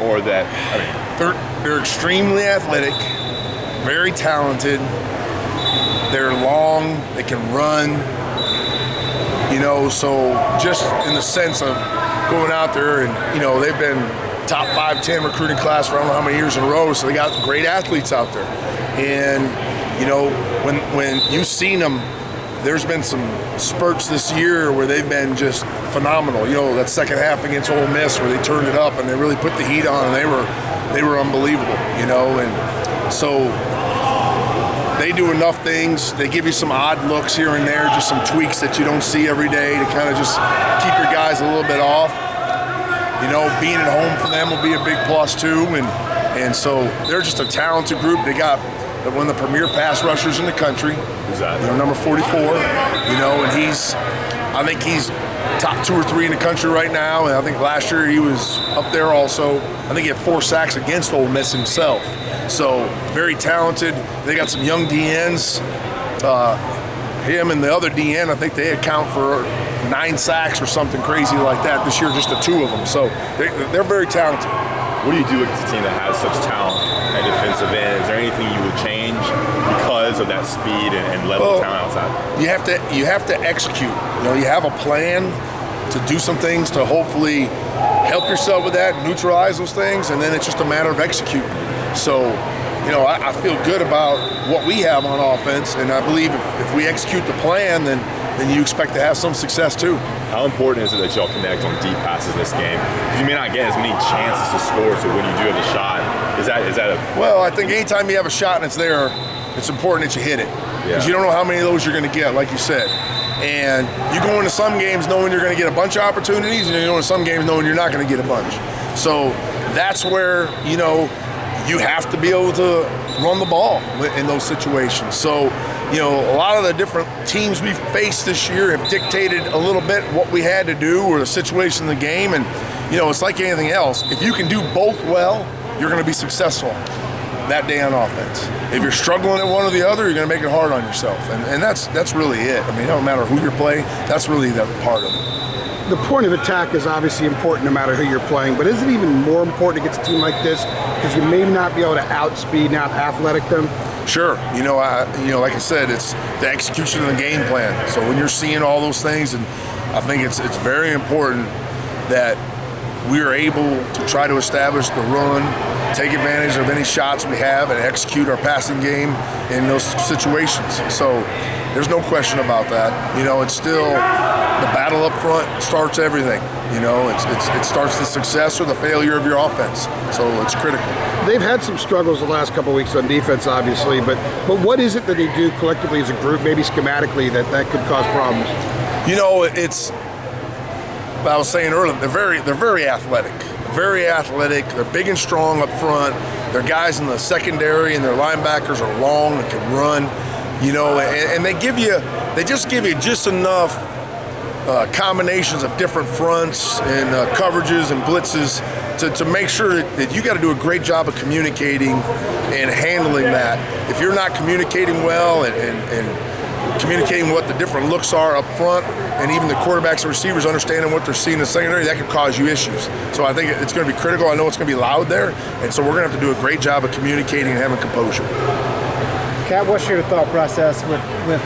or that? I mean, they're extremely athletic, very talented. They're long. They can run. So just in the sense of going out there and they've been top 5, 10 recruiting class for I don't know how many years in a row. So they got great athletes out there, and when you've seen them. There's been some spurts this year where they've been just phenomenal. That second half against Ole Miss where they turned it up and they really put the heat on, and they were unbelievable. And so they do enough things. They give you some odd looks here and there, just some tweaks that you don't see every day to kind of just keep your guys a little bit off. Being at home for them will be a big plus too, and so they're just a talented group. They got one of the premier pass rushers in the country. Who's that? Number 44. And I think he's top 2 or 3 in the country right now. And I think last year he was up there also. I think he had 4 sacks against Ole Miss himself. So very talented. They got some young DNs. Him and the other DN, I think they account for 9 sacks or something crazy like that this year, just the 2 of them. So they're very talented. What do you do against a team that has such talent at defensive end? Is there anything you would change because of that speed and level of talent outside? You have to execute. You have a plan to do some things to hopefully help yourself with that, neutralize those things, and then it's just a matter of executing. So, I feel good about what we have on offense, and I believe if we execute the plan, then you expect to have some success too. How important is it that y'all connect on deep passes this game? You may not get as many chances to score, so when you do have a shot, is that a... Well, I think anytime you have a shot and it's there, it's important that you hit it. Because you don't know how many of those you're going to get, like you said. And you go into some games knowing you're going to get a bunch of opportunities, and you go into some games knowing you're not going to get a bunch. So that's where, you have to be able to run the ball in those situations. So, a lot of the different teams we've faced this year have dictated a little bit what we had to do or the situation in the game. And, it's like anything else. If you can do both well, you're going to be successful that day on offense. If you're struggling at one or the other, you're going to make it hard on yourself. And that's really it. I mean, it don't matter who you're playing. That's really the part of it. The point of attack is obviously important no matter who you're playing, but is it even more important against a team like this because you may not be able to outspeed and out-athletic them? Sure. Like I said, it's the execution of the game plan. So when you're seeing all those things, and I think it's very important that we are able to try to establish the run, take advantage of any shots we have, and execute our passing game in those situations. So there's no question about that. It's still the battle up front starts everything. It starts the success or the failure of your offense. So it's critical. They've had some struggles the last couple of weeks on defense, obviously, but what is it that they do collectively as a group, maybe schematically, that could cause problems? It's. I was saying earlier, they're very athletic. Very athletic. They're big and strong up front. Their guys in the secondary and their linebackers are long and can run. And they just give you just enough combinations of different fronts and coverages and blitzes to make sure that you got to do a great job of communicating and handling that. If you're not communicating well and communicating what the different looks are up front, and even the quarterbacks and receivers understanding what they're seeing in the secondary, that could cause you issues. So I think it's going to be critical. I know it's going to be loud there, and so we're going to have to do a great job of communicating and having composure. Kat, what's your thought process with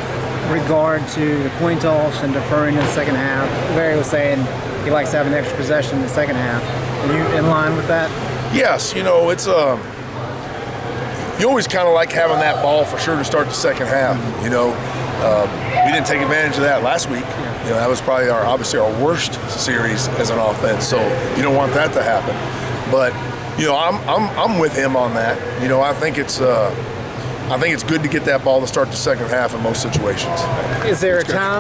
regard to the coin toss and deferring in the second half? Barry was saying he likes having an extra possession in the second half. Are you in line with that? Yes, it's you always kind of like having that ball for sure to start the second half. We didn't take advantage of that last week. That was probably obviously our worst series as an offense. So you don't want that to happen. But I'm with him on that. I think it's good to get that ball to start the second half in most situations. Is there a time